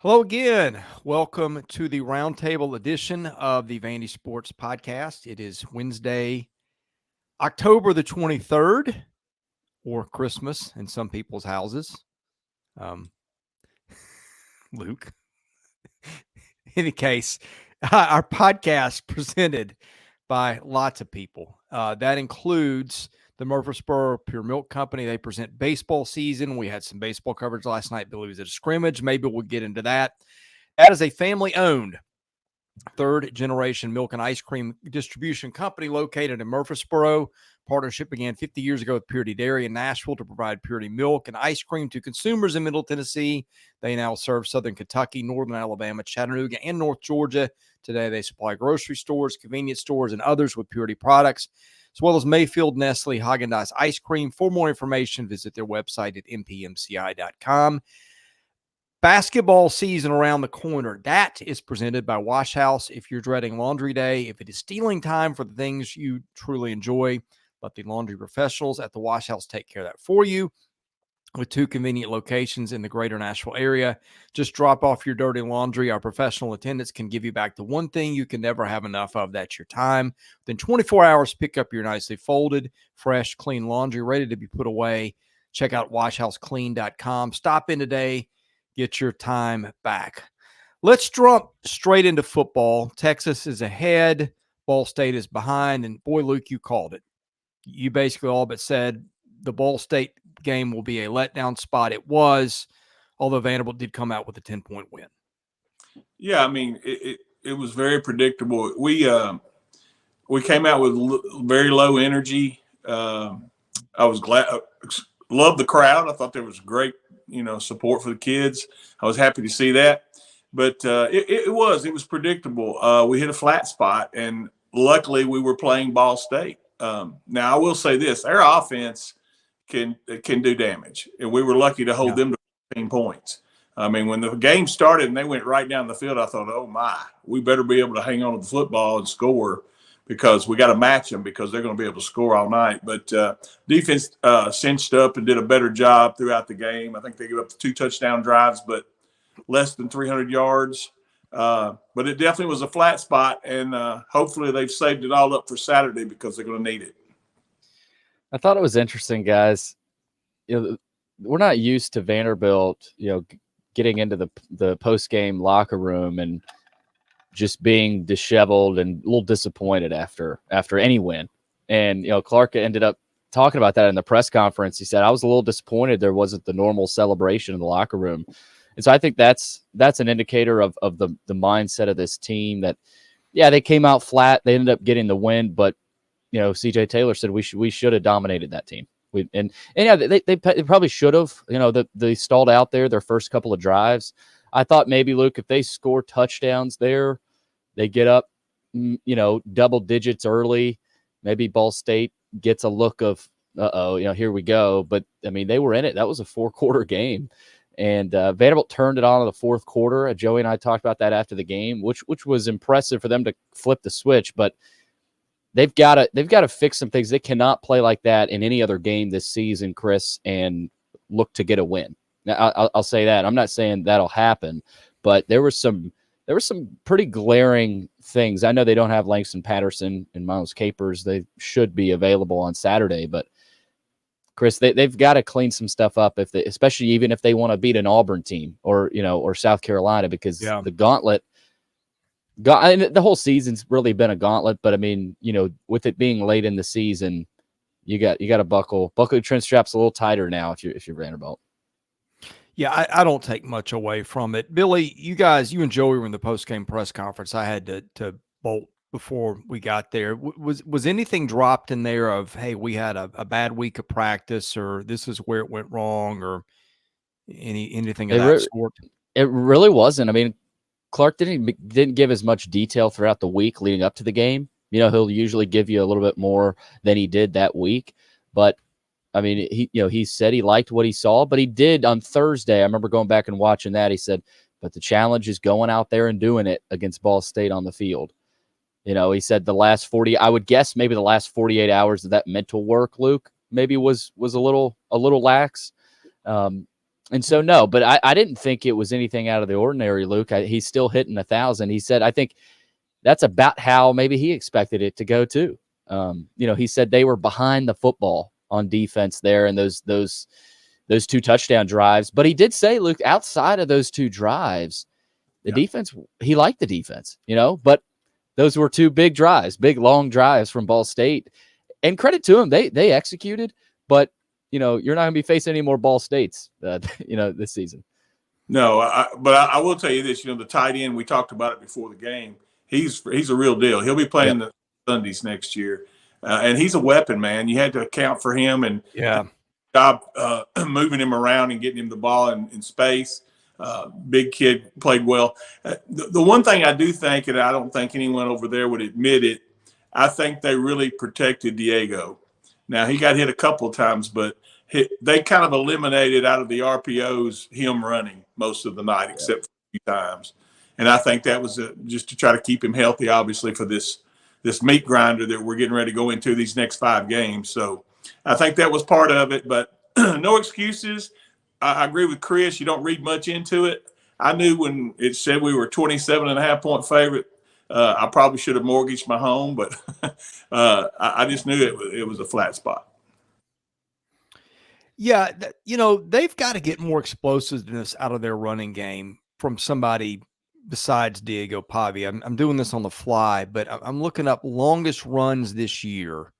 Hello again. Welcome to the roundtable edition of the Vandy Sports Podcast. It is Wednesday, October the 23rd, or Christmas in some people's houses. Um, Luke. In any case, our podcast presented by lots of people. That includes the Murfreesboro Pure Milk Company. They present baseball season. We had some baseball coverage last night. Billy was at a scrimmage. Maybe we'll get into that. That is a family-owned third-generation milk and ice cream distribution company located in Murfreesboro. Partnership began 50 years ago with Purity Dairy in Nashville to provide purity milk and ice cream to consumers in Middle Tennessee. They now serve Southern Kentucky, Northern Alabama, Chattanooga, and North Georgia. Today, they supply grocery stores, convenience stores, and others with Purity products, as well as Mayfield, Nestle, Haagen-Dazs ice cream. For more information, visit their website at mpmci.com. Basketball season around the corner. That is presented by Wash House. If you're dreading laundry day, if it is stealing time for the things you truly enjoy, let the laundry professionals at the Wash House take care of that for you. With two convenient locations in the greater Nashville area, just drop off your dirty laundry. Our professional attendants can give you back the one thing you can never have enough of. That's your time. Within 24 hours, pick up your nicely folded, fresh, clean laundry ready to be put away. Check out washhouseclean.com. Stop in today. Get your time back. Let's jump straight into football. Texas is ahead. Ball State is behind. And boy, Luke, you called it. You basically all but said the Ball State game will be a letdown spot. It was, although Vanderbilt did come out with a 10-point win. Yeah, I mean, it was very predictable. We came out with very low energy. I was glad, loved the crowd. I thought there was great, support for the kids. I was happy to see that. But it was predictable. We hit a flat spot, and luckily we were playing Ball State. Now I will say this: their offense can do damage, and we were lucky to hold them to 15 points. I mean, when the game started and they went right down the field, I thought, oh my, we better be able to hang on to the football and score, because we got to match them, because they're going to be able to score all night. But defense cinched up and did a better job throughout the game. I think they gave up 2 touchdown drives, but less than 300 yards. But it definitely was a flat spot, and hopefully they've saved it all up for Saturday, because they're going to need it. I thought it was interesting, guys. We're not used to Vanderbilt, getting into the post-game locker room and just being disheveled and a little disappointed after any win. And, Clark ended up talking about that in the press conference. He said, I was a little disappointed there wasn't the normal celebration in the locker room. And so I think that's an indicator of the mindset of this team that, they came out flat. They ended up getting the win, but, CJ Taylor said we should have dominated that team. They probably should have. They stalled out there their first couple of drives. I thought maybe, Luke, if they score touchdowns there, they get up, double digits early. Maybe Ball State gets a look of, here we go. But I mean, they were in it. That was a 4-quarter game. And Vanderbilt turned it on in the fourth quarter. Joey and I talked about that after the game, which was impressive for them to flip the switch. But they've got to fix some things. They cannot play like that in any other game this season, Chris, and look to get a win. Now, I'll say that. I'm not saying that'll happen, but there were some pretty glaring things. I know they don't have Langston Patterson and Miles Capers. They should be available on Saturday, but Chris, they've got to clean some stuff up, especially even if they want to beat an Auburn team or South Carolina, because the gauntlet. The whole season's really been a gauntlet, but I mean, with it being late in the season, you got to buckle your trench straps a little tighter now if you're Vanderbilt. Yeah, I don't take much away from it. Billy, you and Joey were in the post-game press conference. I had to bolt before we got there. Was anything dropped in there of, hey, we had a bad week of practice, or this is where it went wrong, or anything of that sort? It really wasn't. I mean, Clark didn't give as much detail throughout the week leading up to the game. He'll usually give you a little bit more than he did that week. But I mean, he said he liked what he saw, but he did on Thursday. I remember going back and watching that. He said, but the challenge is going out there and doing it against Ball State on the field. He said I would guess maybe the last 48 hours of that mental work, Luke, maybe was a little lax. And so, no, but I didn't think it was anything out of the ordinary, Luke. He's still hitting 1,000. He said, I think that's about how maybe he expected it to go too. He said they were behind the football on defense there and those 2 touchdown drives. But he did say, Luke, outside of those 2 drives, the defense, he liked the defense, but those were 2 big drives, big long drives from Ball State. And credit to them, they executed, but you're not going to be facing any more Ball States, this season. No, but I will tell you this, the tight end, we talked about it before the game. He's a real deal. He'll be playing the Sundays next year. And he's a weapon, man. You had to account for him and job moving him around and getting him the ball in space. Big kid, played well. The one thing I do think, and I don't think anyone over there would admit it, I think they really protected Diego. Now, he got hit a couple of times, but they kind of eliminated out of the RPOs him running most of the night, except for a few times. And I think that was just to try to keep him healthy, obviously, for this meat grinder that we're getting ready to go into these next 5 games. So I think that was part of it, but no excuses. I agree with Chris. You don't read much into it. I knew when it said we were 27.5-point favorite, I probably should have mortgaged my home, but I just knew it was a flat spot. Yeah, they've got to get more explosiveness out of their running game from somebody besides Diego Pavia. I'm doing this on the fly, but I'm looking up longest runs this year.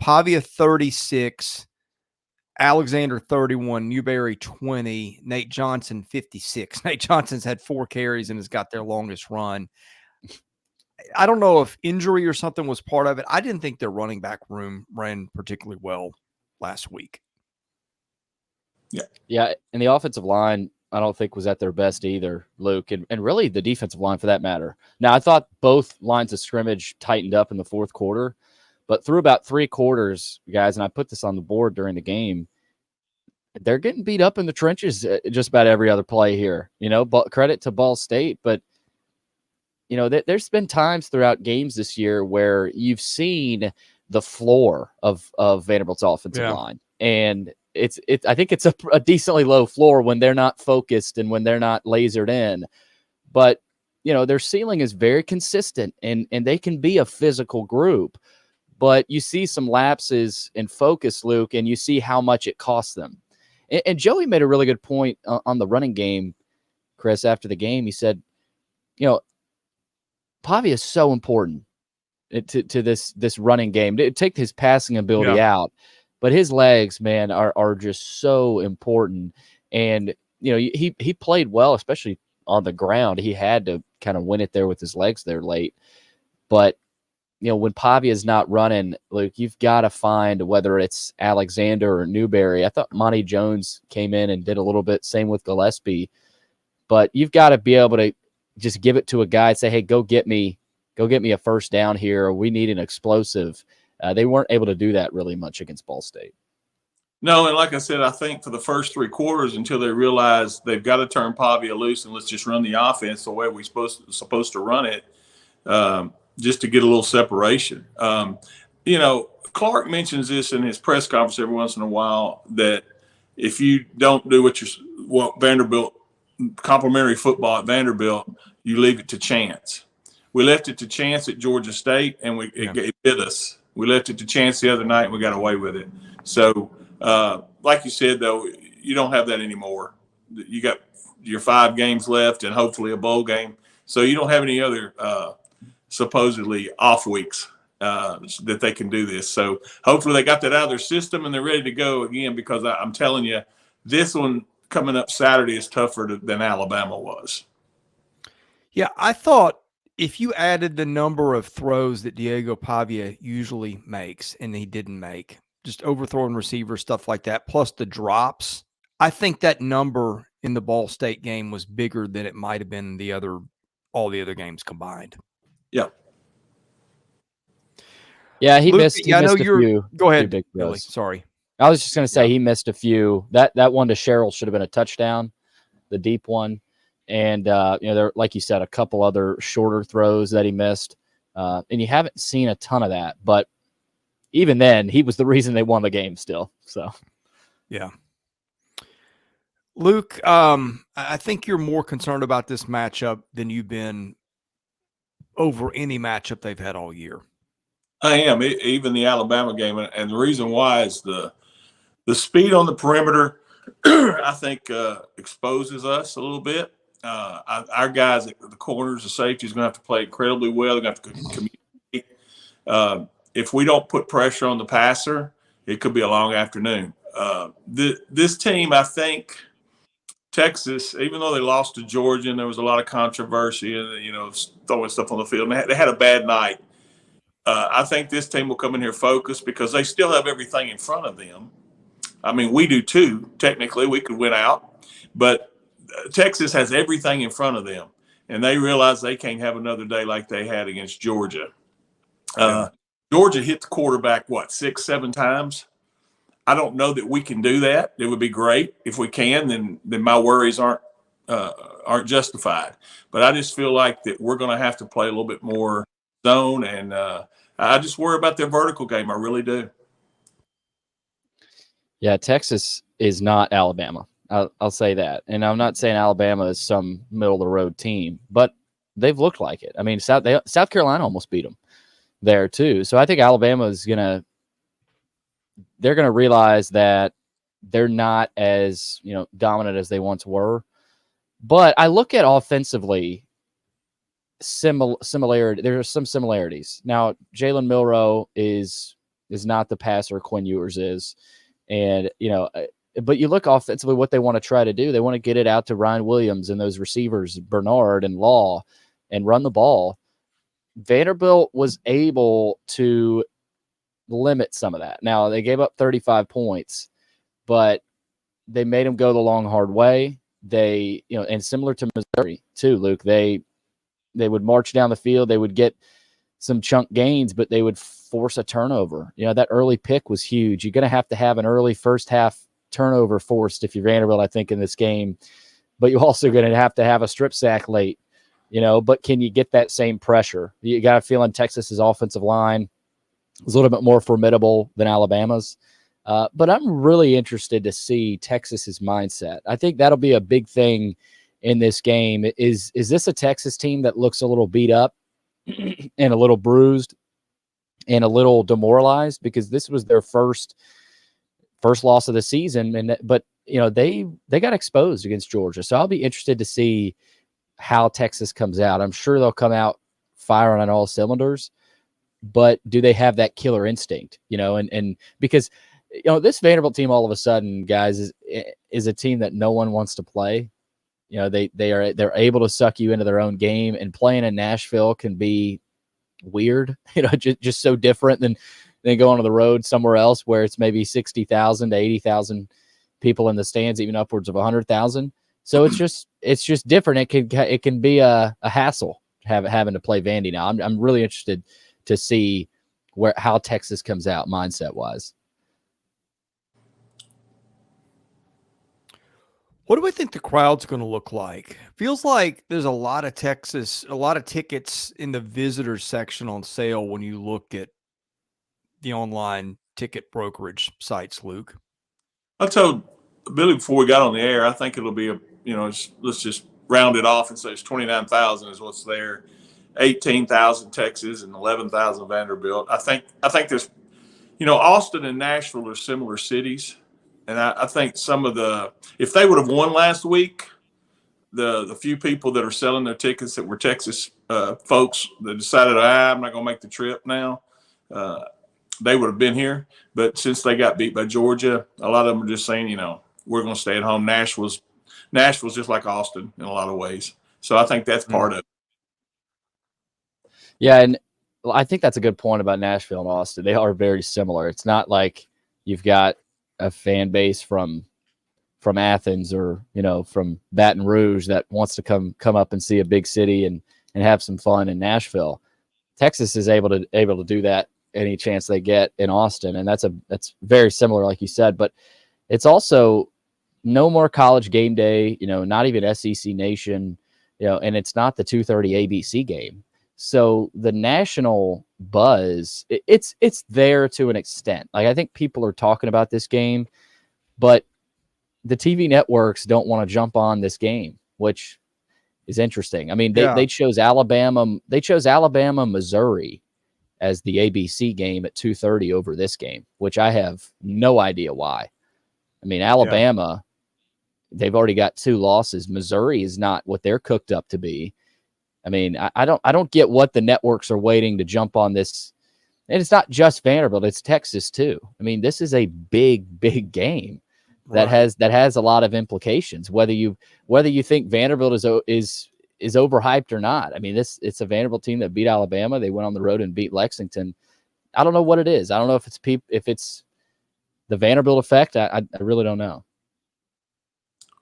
Pavia 36, Alexander 31, Newberry 20, Nate Johnson 56. Nate Johnson's had 4 carries and has got their longest run. I don't know if injury or something was part of it. I didn't think their running back room ran particularly well last week. Yeah, and the offensive line, I don't think was at their best either, Luke, and really the defensive line for that matter. Now, I thought both lines of scrimmage tightened up in the fourth quarter, but through about 3 quarters, guys, and I put this on the board during the game, they're getting beat up in the trenches just about every other play here. But credit to Ball State, but there's been times throughout games this year where you've seen the floor of Vanderbilt's offensive line, and I think it's a decently low floor when they're not focused and when they're not lasered in. But, their ceiling is very consistent and they can be a physical group. But you see some lapses in focus, Luke, and you see how much it costs them. And Joey made a really good point on the running game, Chris, after the game. He said, Pavia is so important to this running game. Take his passing ability out. But his legs, man, are just so important. And, he played well, especially on the ground. He had to kind of win it there with his legs there late. But, when Pavia is not running, Luke, you've got to find whether it's Alexander or Newberry. I thought Monty Jones came in and did a little bit, same with Gillespie. But you've got to be able to just give it to a guy and say, hey, go get me a first down here. Or we need an explosive. They weren't able to do that really much against Ball State. No, and like I said, I think for the first 3 quarters, until they realize they've got to turn Pavia loose and let's just run the offense the way we're supposed to run it, just to get a little separation. Clark mentions this in his press conference every once in a while, that if you don't do what Vanderbilt, complimentary football at Vanderbilt, you leave it to chance. We left it to chance at Georgia State, and it bit us. We left it to chance the other night, and we got away with it. So, like you said, though, you don't have that anymore. You got your 5 games left and hopefully a bowl game. So you don't have any other supposedly off weeks that they can do this. So hopefully they got that out of their system and they're ready to go again, because I'm telling you, this one coming up Saturday is tougher than Alabama was. Yeah, I thought if you added the number of throws that Diego Pavia usually makes and he didn't make, just overthrowing receivers, stuff like that, plus the drops, I think that number in the Ball State game was bigger than it might have been all the other games combined. Yeah. Yeah, he missed a few. Go ahead, big Billy. Sorry. I was just going to say he missed a few. That one to Sherrill should have been a touchdown, the deep one. And, there, like you said, a couple other shorter throws that he missed. And you haven't seen a ton of that. But even then, he was the reason they won the game still. So, yeah. Luke, I think you're more concerned about this matchup than you've been over any matchup they've had all year. I am, even the Alabama game, and the reason why is the speed on the perimeter. I think exposes us a little bit. Our guys at the corners, the safety is going to have to play incredibly well. They're going to have to communicate. If we don't put pressure on the passer, it could be a long afternoon. This team, I think, Texas, even though they lost to Georgia and there was a lot of controversy and throwing stuff on the field, and they had a bad night. I think this team will come in here focused because they still have everything in front of them. I mean, we do too. Technically, we could win out, but Texas has everything in front of them, and they realize they can't have another day like they had against Georgia. Georgia hit the quarterback, 6, 7 times? I don't know that we can do that. It would be great if we can. Then my worries aren't justified. But I just feel like that we're going to have to play a little bit more zone, and I just worry about their vertical game. I really do. Yeah, Texas is not Alabama. I'll say that. And I'm not saying Alabama is some middle-of-the-road team, but they've looked like it. I mean, South Carolina almost beat them there too. So I think Alabama is they're going to realize that they're not as dominant as they once were. But I look at offensively similarity. There are some similarities. Now, Jalen Milroe is not the passer Quinn Ewers is. And, but you look offensively what they want to try to do. They want to get it out to Ryan Williams and those receivers, Bernard and Law, and run the ball. Vanderbilt was able to limit some of that. Now, they gave up 35 points, but they made them go the long, hard way. They, and similar to Missouri too, Luke, they would march down the field. They would get some chunk gains, but they would force a turnover. That early pick was huge. You're going to have an early first half turnover forced if you're Vanderbilt, I think, in this game. But you're also going to have a strip sack late, but can you get that same pressure? You got a feeling Texas's offensive line is a little bit more formidable than Alabama's. But I'm really interested to see Texas's mindset. I think that'll be a big thing in this game. Is this a Texas team that looks a little beat up and a little bruised and a little demoralized because this was their first loss of the season, but they got exposed against Georgia. So I'll be interested to see how Texas comes out. I'm sure they'll come out firing on all cylinders, but do they have that killer instinct? And because this Vanderbilt team all of a sudden, guys, is a team that no one wants to play. They're able to suck you into their own game, and playing in Nashville can be weird, just so different than going on the road somewhere else where it's maybe 60,000 to 80,000 people in the stands, even upwards of 100,000. So it's just different. It can be a hassle having to play Vandy now. I'm really interested to see how Texas comes out mindset wise. What do I think the crowd's going to look like? Feels like there's a lot of tickets in the visitors section on sale when you look at the online ticket brokerage sites, Luke. I told Billy before we got on the air, I think it'll be let's just round it off and say it's 29,000 is what's there, 18,000 Texas and 11,000 Vanderbilt. I think there's, Austin and Nashville are similar cities. And I think if they would have won last week, the few people that are selling their tickets that were Texas folks that decided, I'm not going to make the trip now, they would have been here. But since they got beat by Georgia, a lot of them are just saying, we're going to stay at home. Nashville's just like Austin in a lot of ways. So I think that's part of it. Yeah, and I think that's a good point about Nashville and Austin. They are very similar. It's not like you've got a fan base from Athens or from Baton Rouge that wants to come up and see a big city and have some fun in Nashville. Texas is able to do that any chance they get in Austin, and that's very similar, like you said. But it's also no more college game day, not even SEC Nation, and it's not the 2:30 ABC game. So the national buzz, it's there to an extent. Like, I think people are talking about this game, but the TV networks don't want to jump on this game, which is interesting. I mean, they chose Alabama. They chose Alabama, Missouri as the ABC game at 2:30 over this game, which I have no idea why. I mean, Alabama, they've already got 2 losses. Missouri is not what they're cooked up to be. I mean, I don't get what the networks are waiting to jump on this. And it's not just Vanderbilt, it's Texas too. I mean, this is a big game that has a lot of implications. Whether you think Vanderbilt is overhyped or not. I mean, it's a Vanderbilt team that beat Alabama. They went on the road and beat Lexington. I don't know what it is. I don't know if it's the Vanderbilt effect. I really don't know.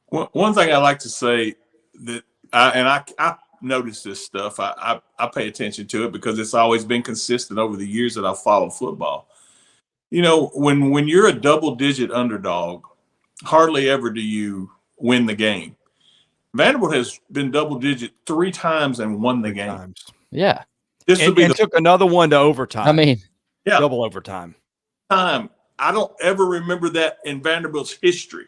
One thing I like to say that I notice this stuff. I pay attention to it because it's always been consistent over the years that I've followed football. You know, when you're a double-digit underdog, hardly ever do you win the game. Vanderbilt has been double-digit 3 times and won the game. Yeah. This would be took another one to overtime. I mean, double overtime. I don't ever remember that in Vanderbilt's history.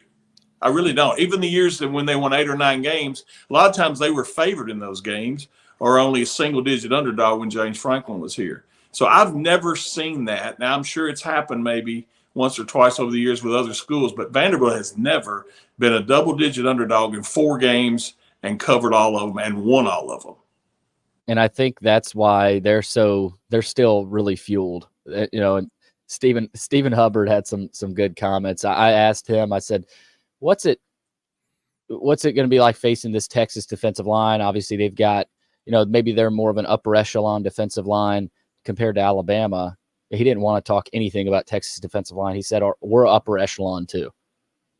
I really don't. Even the years that when they won 8 or 9 games, a lot of times they were favored in those games or only a single-digit underdog when James Franklin was here. So I've never seen that. Now, I'm sure it's happened maybe once or twice over the years with other schools, but Vanderbilt has never been a double-digit underdog in 4 games and covered all of them and won all of them. And I think that's why they're still really fueled. You know, and Stephen Hubbard had some good comments. I asked him, I said, what's it going to be like facing this Texas defensive line? Obviously, they've got, you know, maybe they're more of an upper echelon defensive line compared to Alabama. He didn't want to talk anything about Texas defensive line. He said, we're upper echelon too.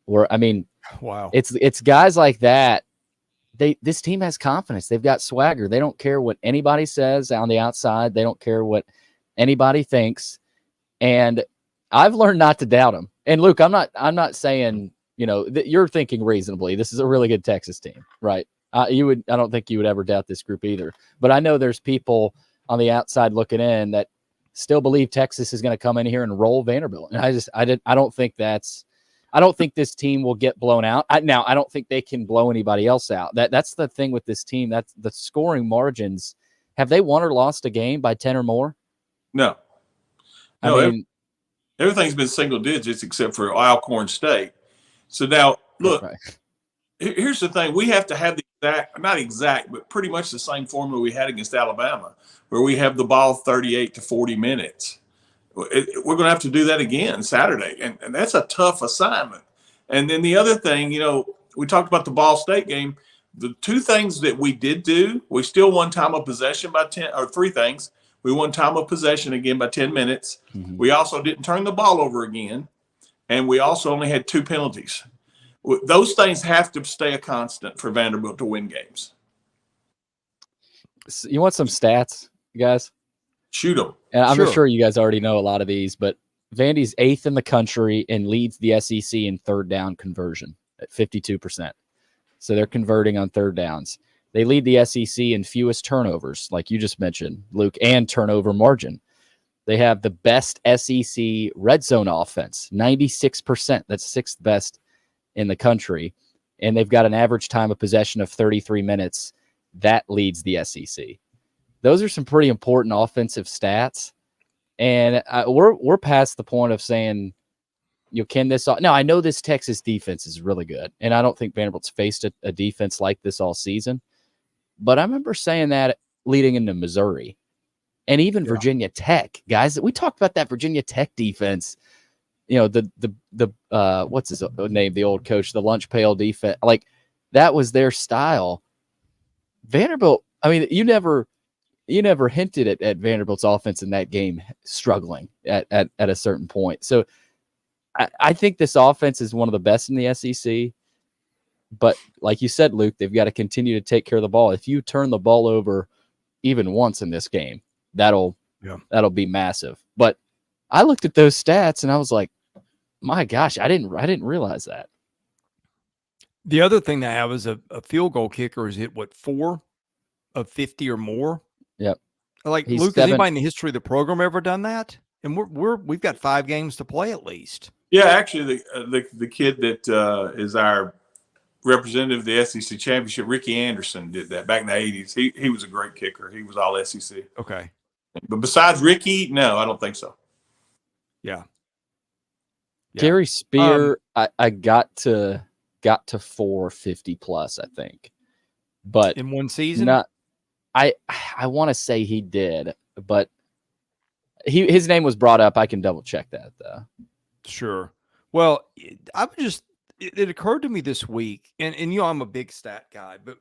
Wow. It's guys like that. This team has confidence. They've got swagger. They don't care what anybody says on the outside. They don't care what anybody thinks. And I've learned not to doubt them. And Luke, I'm not saying, you know, that you're thinking reasonably. This is a really good Texas team, right? I don't think you would ever doubt this group either. But I know there's people on the outside looking in that still believe Texas is going to come in here and roll Vanderbilt. And I don't think this team will get blown out. I don't think they can blow anybody else out. That's the thing with this team. That's the scoring margins. Have they won or lost a game by 10 or more? No. I mean, everything's been single digits except for Alcorn State. So now, look, here's the thing. We have to have not exact, but pretty much the same formula we had against Alabama, where we have the ball 38 to 40 minutes. We're going to have to do that again Saturday, and that's a tough assignment. And then the other thing, you know, we talked about the Ball State game. The 2 things that we did do, we still won time of possession by 10, or 3 things. We won time of possession again by 10 minutes. Mm-hmm. We also didn't turn the ball over again, and we also only had 2 penalties. Those things have to stay a constant for Vanderbilt to win games. So you want some stats, guys? Shoot them. And I'm sure you guys already know a lot of these, but Vandy's 8th in the country and leads the SEC in third down conversion at 52%. So they're converting on third downs. They lead the SEC in fewest turnovers, like you just mentioned, Luke, and turnover margin. They have the best SEC red zone offense, 96%. That's 6th best in the country. And they've got an average time of possession of 33 minutes. That leads the SEC. Those are some pretty important offensive stats. And we're past the point of saying, you know, can this – now, I know this Texas defense is really good, and I don't think Vanderbilt's faced a defense like this all season. But I remember saying that leading into Missouri and even Virginia Tech. Guys, we talked about that Virginia Tech defense. You know, the what's his name, the old coach, the lunch pail defense. Like, that was their style. Vanderbilt, I mean, you never hinted at Vanderbilt's offense in that game struggling at a certain point. So I think this offense is one of the best in the SEC. But like you said, Luke, they've got to continue to take care of the ball. If you turn the ball over even once in this game, that'll be massive. But I looked at those stats and I was like, my gosh, I didn't realize that. The other thing they have is a field goal kicker is hit 4 of 50 or more. Yep. Like, Luke, has anybody in the history of the program ever done that? And we've got 5 games to play at least. Yeah, actually, the kid that is our representative of the SEC championship, Ricky Anderson, did that back in the 80s. He was a great kicker. He was all SEC. Okay. But besides Ricky, no, I don't think so. Yeah. Gary Spear, I got to 450 plus, I think, but in one season, not. I want to say he did, but his name was brought up. I can double check that though. Sure. Well, it occurred to me this week, and I'm a big stat guy, but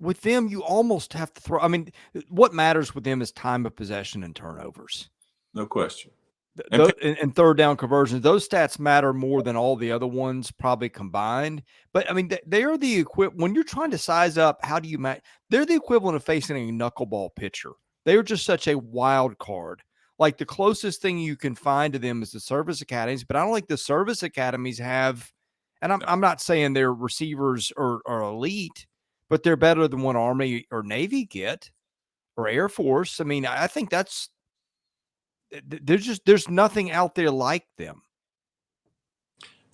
with them, you almost have to throw. I mean, what matters with them is time of possession and turnovers. No question. And third down conversions, those stats matter more than all the other ones probably combined. But I mean, they are the equivalent when you're trying to size up. How do you match? They're the equivalent of facing a knuckleball pitcher. They are just such a wild card. Like the closest thing you can find to them is the service academies, but I don't think the service academies have. And I'm not saying their receivers are elite, but they're better than what Army or Navy get or Air Force. I mean, I think there's nothing out there like them.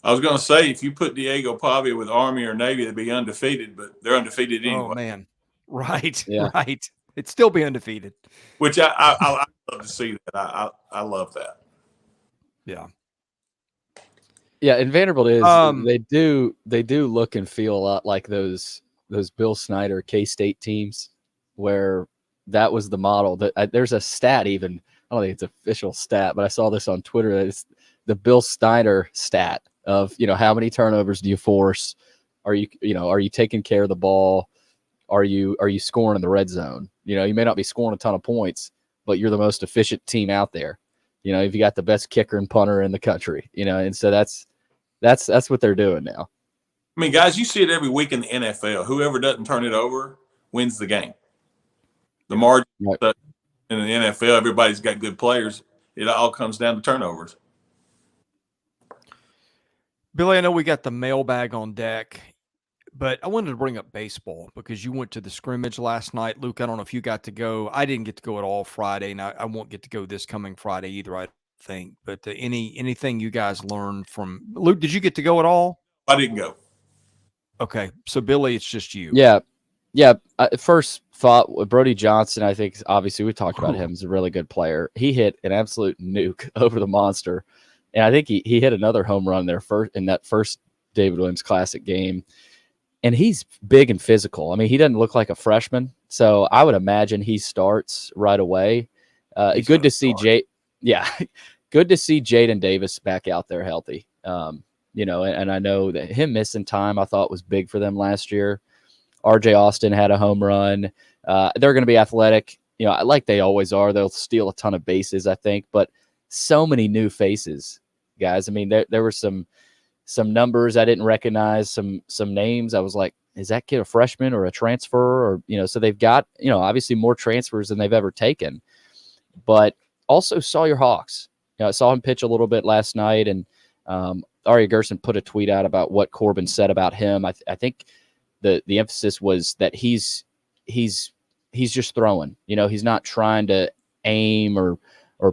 I was going to say, if you put Diego Pavia with Army or Navy, they'd be undefeated, but they're undefeated anyway. Oh man, right, Yeah. right. It'd still be undefeated. Which I love to see that. I love that. Yeah. Yeah, and Vanderbilt is they do look and feel a lot like those Bill Snyder K-State teams where that was the model. That there's a stat even. I don't think it's an official stat, but I saw this on Twitter. That it's the Bill Snyder stat of how many turnovers do you force? Are you taking care of the ball? Are you scoring in the red zone? You may not be scoring a ton of points, but you're the most efficient team out there. If you got the best kicker and punter in the country, and so that's what they're doing now. I mean, guys, you see it every week in the NFL. Whoever doesn't turn it over wins the game. The margin right. In the NFL, everybody's got good players. It all comes down to turnovers. Billy, I know we got the mailbag on deck, but I wanted to bring up baseball because you went to the scrimmage last night. Luke, I don't know if you got to go. I didn't get to go at all Friday, and I won't get to go this coming Friday either, I think. But anything you guys learned from Luke, did you get to go at all? I didn't go. Okay. So, Billy, it's just you. Yeah. First thought with Brody Johnson, I think obviously we talked about him as a really good player. He hit an absolute nuke over the monster. And I think he hit another home run there in that first David Williams Classic game. And he's big and physical. I mean, he doesn't look like a freshman. So I would imagine he starts right away. Good to see good to see Jaden Davis back out there healthy. And I know that him missing time I thought was big for them last year. RJ Austin had a home run. They're going to be athletic, like they always are. They'll steal a ton of bases, I think, but so many new faces, guys. I mean, there were some numbers I didn't recognize, some names. I was like, is that kid a freshman or a transfer? Or, so they've got, obviously more transfers than they've ever taken, but also Sawyer Hawks. I saw him pitch a little bit last night, and Aria Gerson put a tweet out about what Corbin said about him. I think the emphasis was that he's just throwing. He's not trying to aim or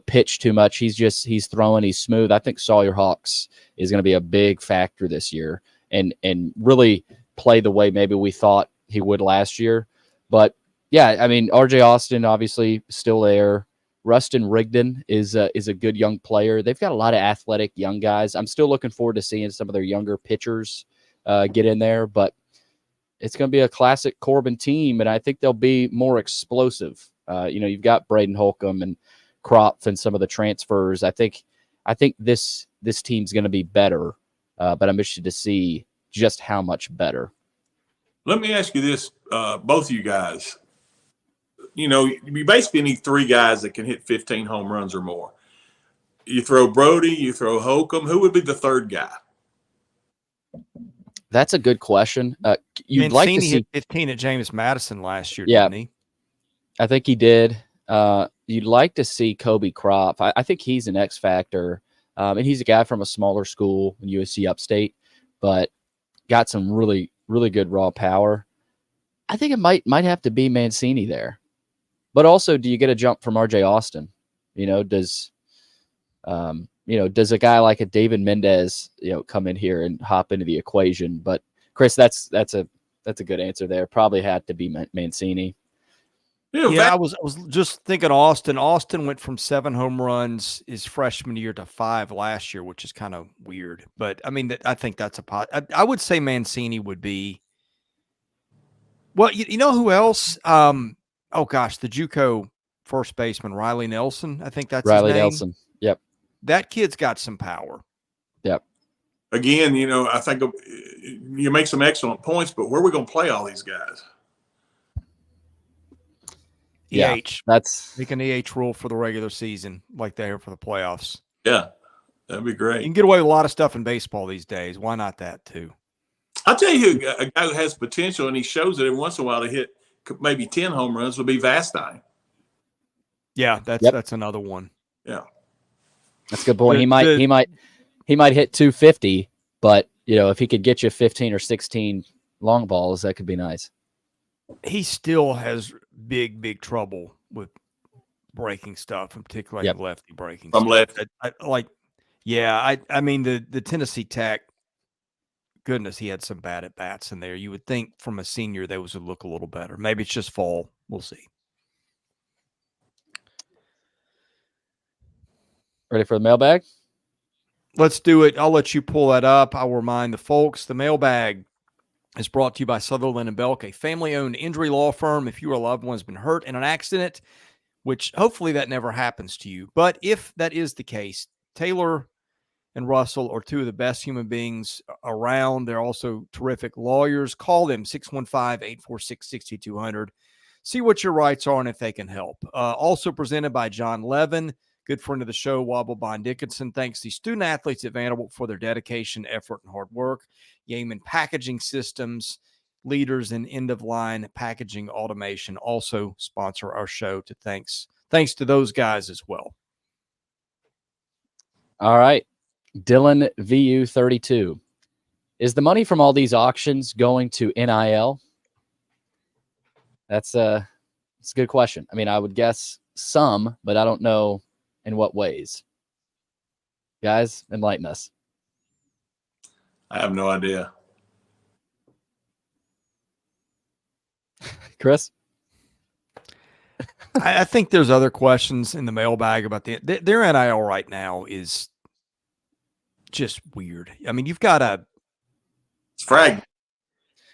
pitch too much. He's throwing. He's smooth. I think Sawyer Hawks is going to be a big factor this year and really play the way maybe we thought he would last year. But yeah, I mean, RJ Austin obviously still there. Rustin Rigdon is a good young player. They've got a lot of athletic young guys. I'm still looking forward to seeing some of their younger pitchers get in there, but it's going to be a classic Corbin team, and I think they'll be more explosive. You've got Braden Holcomb and Kropf and some of the transfers. I think this team's going to be better, but I'm interested to see just how much better. Let me ask you this, both of you guys. You basically need three guys that can hit 15 home runs or more. You throw Brody, you throw Holcomb. Who would be the third guy? That's a good question. You'd like to see hit 15 at James Madison last year, yeah, didn't he? I think he did. You'd like to see Kobe Kropf. I think he's an X factor, and he's a guy from a smaller school in USC Upstate, but got some really, really good raw power. I think it might have to be Mancini there, but also, do you get a jump from RJ Austin? Does does a guy like a David Mendez, come in here and hop into the equation? But Chris, that's a good answer there. Probably had to be Mancini. Yeah, I was just thinking Austin. Austin went from 7 home runs his freshman year to 5 last year, which is kind of weird. But I mean, I think that's I would say Mancini would be. Well, you know who else? Oh gosh, the JUCO first baseman Riley Nelson. I think that's Riley his name. Nelson. Yep. That kid's got some power. Yep. Again, I think you make some excellent points, but where are we going to play all these guys? Yeah, EH. That's make an EH rule for the regular season, like they are for the playoffs. Yeah, that'd be great. You can get away with a lot of stuff in baseball these days. Why not that too? I'll tell you, a guy who has potential and he shows it every once in a while to hit maybe 10 home runs would be Vastine. Yeah, that's another one. Yeah, that's a good point. He might hit 250, but if he could get you 15 or 16 long balls, that could be nice. He still has big trouble with breaking stuff, and particularly lefty breaking from stuff. left. I mean the Tennessee Tech. Goodness, he had some bad at bats in there. You would think from a senior those would look a little better. Maybe it's just fall. We'll see. Ready for the mailbag? Let's do it. I'll let you pull that up. I'll remind the folks the mailbag is brought to you by Sutherland and Belk, a family-owned injury law firm. If your loved one has been hurt in an accident, which hopefully that never happens to you, but if that is the case, Taylor and Russell are two of the best human beings around. They're also terrific lawyers. Call them 615-846-6200. See what your rights are and if they can help. Also presented by John Levin, good friend of the show, Wobble Bond Dickinson. Thanks to student athletes at Vanderbilt for their dedication, effort, and hard work. Yeaman Packaging Systems, leaders in end-of-line packaging automation, also sponsor our show. Thanks to those guys as well. All right. Dylan VU32. Is the money from all these auctions going to NIL? That's a good question. I mean, I would guess some, but I don't know in what ways. Guys, enlighten us. I have no idea. Chris? I think there's other questions in the mailbag about their NIL right now is just weird. I mean, you've got it's frag.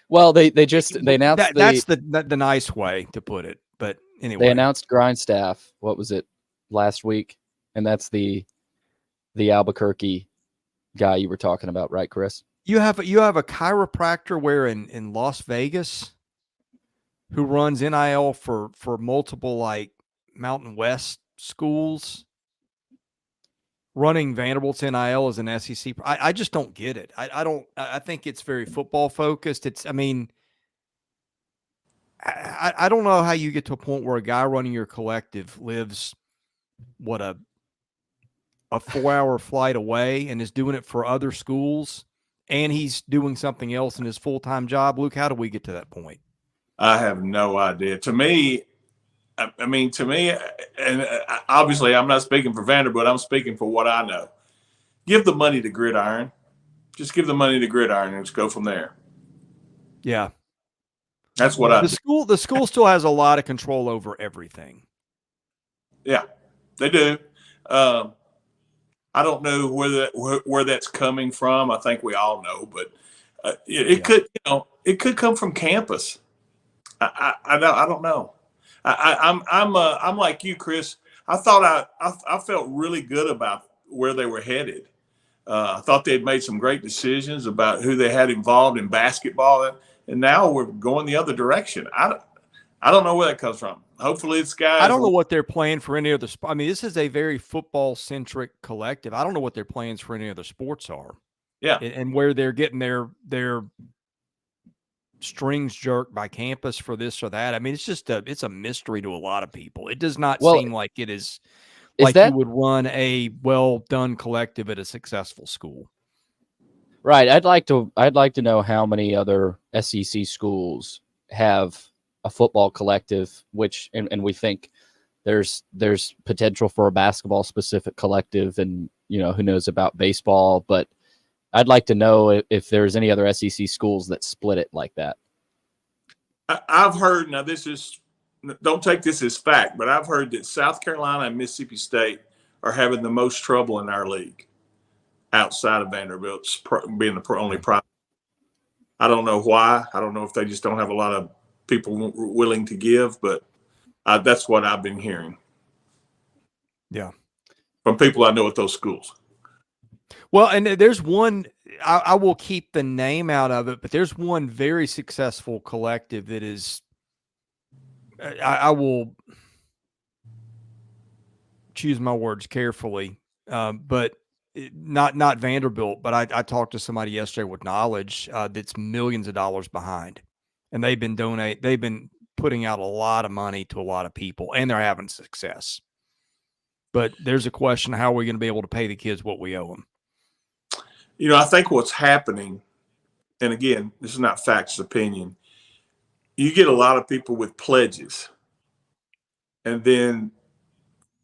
Well, they announced that's the nice way to put it. But anyway, they announced Grindstaff. What was it last week? And that's the Albuquerque guy you were talking about, right, Chris? You have a chiropractor where in Las Vegas who runs NIL for multiple like Mountain West schools, running Vanderbilt's NIL as an SEC. I just don't get it. I think it's very football focused. I don't know how you get to a point where a guy running your collective lives a 4-hour flight away and is doing it for other schools, and he's doing something else in his full-time job. Luke, how do we get to that point? I have no idea. To me, and obviously I'm not speaking for Vanderbilt. I'm speaking for what I know. Give the money to Gridiron. Just give the money to Gridiron and just go from there. Yeah. That's what The school still has a lot of control over everything. Yeah, they do. I don't know where that's coming from. I think we all know, but it could come from campus. I don't know. I'm like you, Chris. I thought I felt really good about where they were headed. I thought they had made some great decisions about who they had involved in basketball, and now we're going the other direction. I don't know where that comes from. Hopefully it's guys. I don't know what they're playing for any other sport. I mean, this is a very football-centric collective. I don't know what their plans for any other sports are. Yeah. And where they're getting their strings jerked by campus for this or that. I mean, it's a mystery to a lot of people. It does not seem like it is like you would run a well-done collective at a successful school. Right. I'd like to know how many other SEC schools have a football collective, and we think there's potential for a basketball specific collective, and who knows about baseball, but I'd like to know if there's any other SEC schools that split it like that. I've heard, now don't take this as fact, but I've heard that South Carolina and Mississippi State are having the most trouble in our league outside of Vanderbilt being the only private. I don't know why. I don't know if they just don't have a lot of people willing to give, but that's what I've been hearing. Yeah. From people I know at those schools. Well, and there's one, I will keep the name out of it, but there's one very successful collective that is, I will choose my words carefully, but not Vanderbilt, but I talked to somebody yesterday with knowledge that's millions of dollars behind, and they've been putting out a lot of money to a lot of people, and they're having success. But there's a question: how are we going to be able to pay the kids what we owe them? I think what's happening, and again, this is not facts, opinion. You get a lot of people with pledges, and then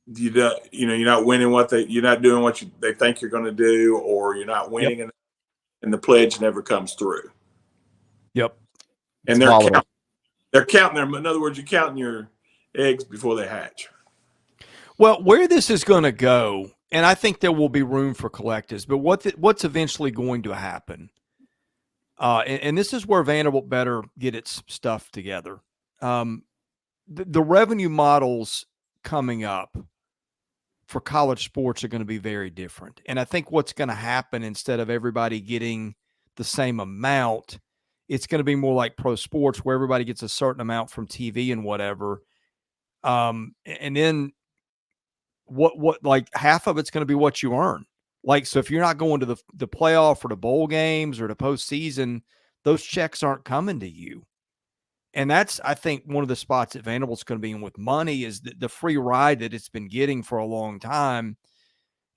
you're not winning you're not doing what they think you're going to do, or you're not winning, Yep. and the pledge never comes through. Yep. And they're counting them. In other words, you're counting your eggs before they hatch. Well, where this is going to go, and I think there will be room for collectives, but what's eventually going to happen, and this is where Vanderbilt better get its stuff together. The revenue models coming up for college sports are going to be very different. And I think what's going to happen, instead of everybody getting the same amount, it's going to be more like pro sports, where everybody gets a certain amount from TV and whatever. And then what like half of it's going to be what you earn. Like, so if you're not going to the playoff or the bowl games or the postseason, those checks aren't coming to you. And that's, I think, one of the spots that Vanderbilt's going to be in with money is the free ride that it's been getting for a long time.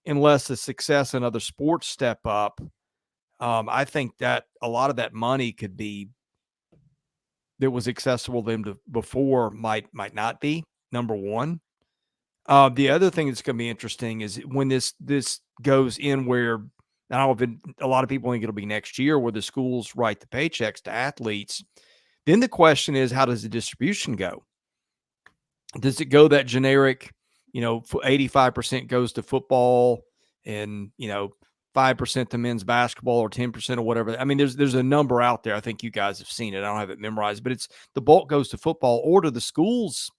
Unless the success in other sports step up, I think that a lot of that money could be that was accessible to them before might not be, number one. The other thing that's going to be interesting is when this goes in where, I don't know if a lot of people think it'll be next year, where the schools write the paychecks to athletes. Then the question is, how does the distribution go? Does it go that generic, 85% goes to football and, 5% to men's basketball or 10% or whatever? I mean, there's a number out there. I think you guys have seen it. I don't have it memorized, but it's the bulk goes to football, or do the schools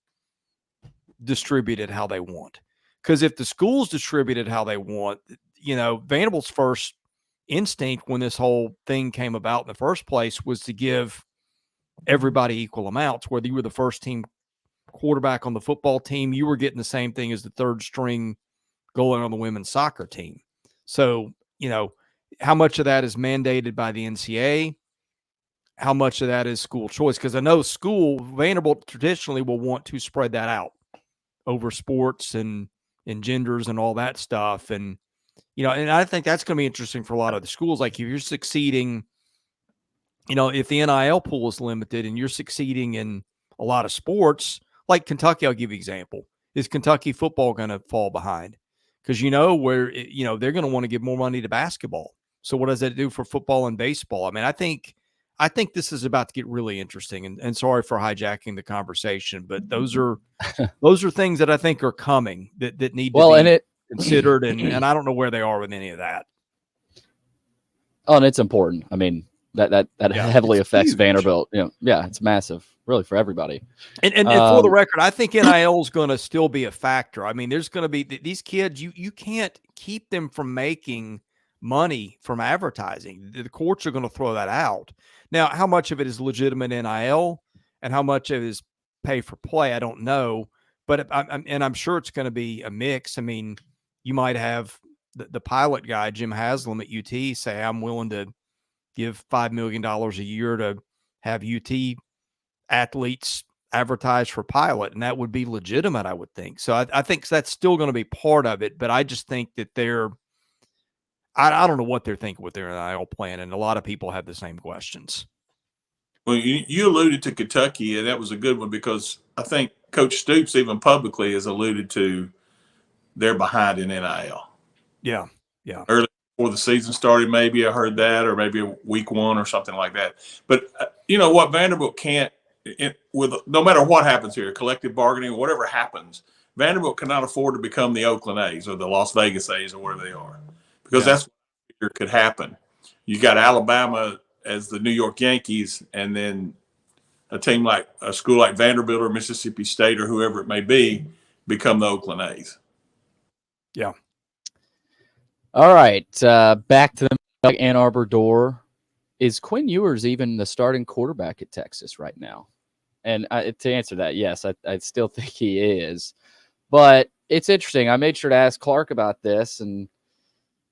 distribute it how they want? Because if the schools distribute it how they want, Vanderbilt's first instinct when this whole thing came about in the first place was to give everybody equal amounts. Whether you were the first team quarterback on the football team, you were getting the same thing as the third string goalie on the women's soccer team. So, how much of that is mandated by the NCAA? How much of that is school choice? Because I know Vanderbilt traditionally will want to spread that out over sports and genders and all that stuff. And, and I think that's going to be interesting for a lot of the schools. Like, if you're succeeding, if the NIL pool is limited and you're succeeding in a lot of sports, like Kentucky, I'll give you an example. Is Kentucky football going to fall behind? Because where they're going to want to give more money to basketball. So what does that do for football and baseball? I mean, I think this is about to get really interesting. And sorry for hijacking the conversation, but those are things that I think are coming that need to be considered. And I don't know where they are with any of that. Oh, and it's important. I mean, that heavily affects huge. Vanderbilt. It's massive, really, for everybody. And for the record, I think NIL is going to still be a factor. I mean, there's going to be these kids. You can't keep them from making money from advertising. The courts are going to throw that out. Now, how much of it is legitimate NIL and how much of it is pay for play, I don't know. But I'm sure it's going to be a mix. I mean, you might have the pilot guy, Jim Haslam at UT, say, I'm willing to give $5 million a year to have UT athletes advertise for pilot. And that would be legitimate, I would think. So I think that's still going to be part of it. But I just think that I don't know what they're thinking with their NIL plan. And a lot of people have the same questions. Well, you alluded to Kentucky, and that was a good one, because I think Coach Stoops even publicly has alluded to they're behind in NIL. Yeah. Yeah. early before the season started. Maybe I heard that, or maybe week 1 or something like that. But you know what, Vanderbilt can't. With no matter what happens here, collective bargaining, whatever happens, Vanderbilt cannot afford to become the Oakland A's or the Las Vegas A's or wherever they are, because that's what could happen. You got Alabama as the New York Yankees, and then a school like Vanderbilt or Mississippi State or whoever it may be become the Oakland A's. Yeah. All right, back to the Ann Arbor door. Is Quinn Ewers even the starting quarterback at Texas right now? And to answer that, yes, I still think he is. But it's interesting. I made sure to ask Clark about this and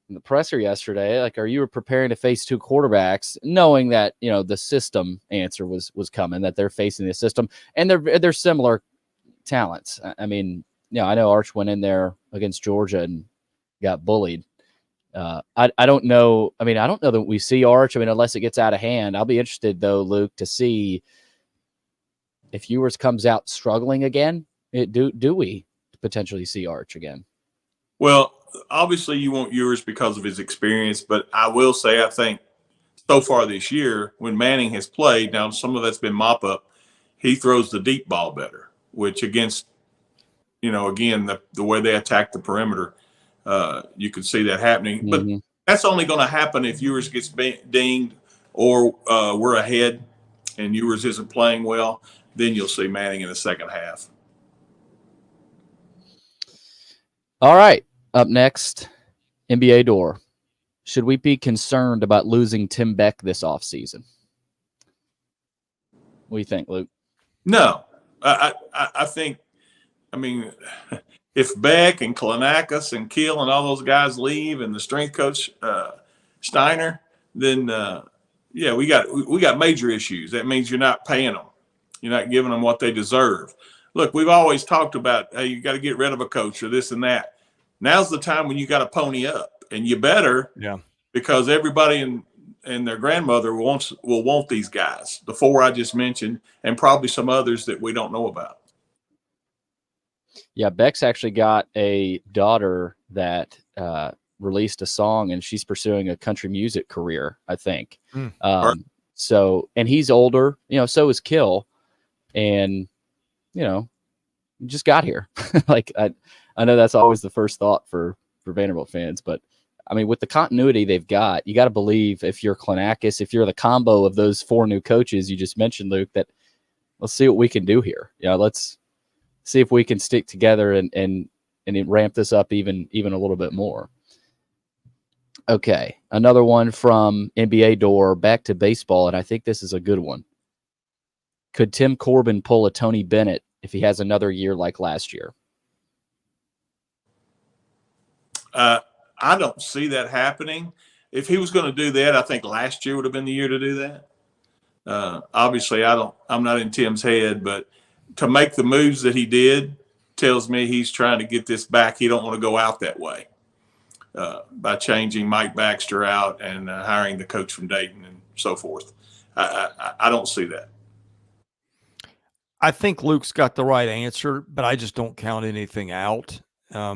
in the presser yesterday. Like, are you preparing to face 2 quarterbacks, knowing that the system answer was coming, that they're facing the system, and they're similar talents. I mean, I know Arch went in there against Georgia and got bullied. I don't know. I mean, I don't know that we see Arch. I mean, unless it gets out of hand. I'll be interested though, Luke, to see if Ewers comes out struggling again. Do we potentially see Arch again? Well, obviously you want Ewers because of his experience, but I will say I think so far this year when Manning has played, now some of that's been mop up, he throws the deep ball better, which against again the way they attack the perimeter, you can see that happening. But that's only going to happen if Ewers gets dinged or we're ahead and Ewers isn't playing well. Then you'll see Manning in the second half. All right. Up next, NBA door. Should we be concerned about losing Tim Beck this offseason? What do you think, Luke? No. I think, I mean, if Beck and Kalinakis and Keel and all those guys leave and the strength coach Steiner, then we got major issues. That means you're not paying them. You're not giving them what they deserve. Look, we've always talked about, hey, you got to get rid of a coach or this and that. Now's the time when you got to pony up, and you better, because everybody and their grandmother will want these guys, the 4 I just mentioned, and probably some others that we don't know about. Yeah, Beck's actually got a daughter that released a song, and she's pursuing a country music career, I think. So, and he's older, so is Kill, and just got here. Like I know that's always the first thought for Vanderbilt fans, but I mean, with the continuity they've got, you got to believe if you're Kalinakis, if you're the combo of those 4 new coaches you just mentioned, Luke, that let's see what we can do here. Let's see if we can stick together and ramp this up even a little bit more. Okay, another one from NBA door, back to baseball, and I think this is a good one. Could Tim Corbin pull a Tony Bennett if he has another year like last year? I don't see that happening. If he was going to do that, I think last year would have been the year to do that. Obviously, I'm not in Tim's head, but to make the moves that he did tells me he's trying to get this back. He don't want to go out that way by changing Mike Baxter out and hiring the coach from Dayton and so forth. I don't see that. I think Luke's got the right answer, but I just don't count anything out. I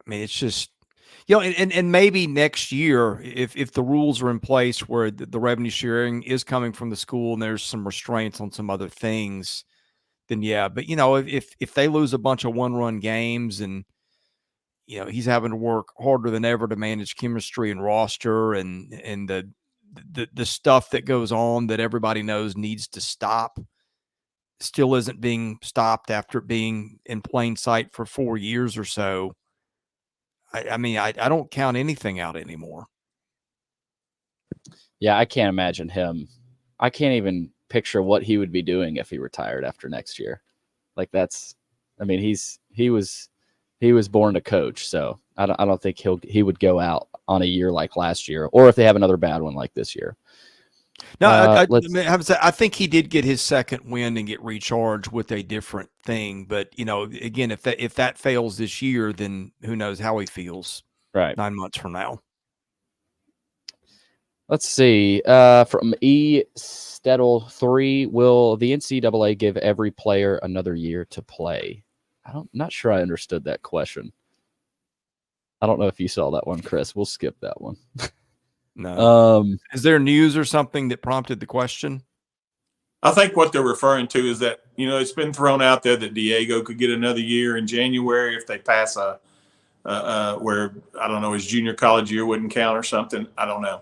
mean, it's just, and maybe next year, if the rules are in place where the revenue sharing is coming from the school and there's some restraints on some other things, then yeah. But if they lose a bunch of 1-run games and he's having to work harder than ever to manage chemistry and roster and the stuff that goes on that everybody knows needs to stop still isn't being stopped after being in plain sight for 4 years or so. I mean, I don't count anything out anymore. Yeah, I can't imagine him. I can't even picture what he would be doing if he retired after next year. Like he was born to coach, so I don't think he would go out on a year like last year, or if they have another bad one like this year. No, I think he did get his second win and get recharged with a different thing. But again, if that fails this year, then who knows how he feels 9 months from now. Let's see. From E. Stedel 3, will the NCAA give every player another year to play? Not sure I understood that question. I don't know if you saw that one, Chris. We'll skip that one. No. Is there news or something that prompted the question? I think what they're referring to is that, it's been thrown out there that Diego could get another year in January if they pass where, I don't know, his junior college year wouldn't count or something. I don't know.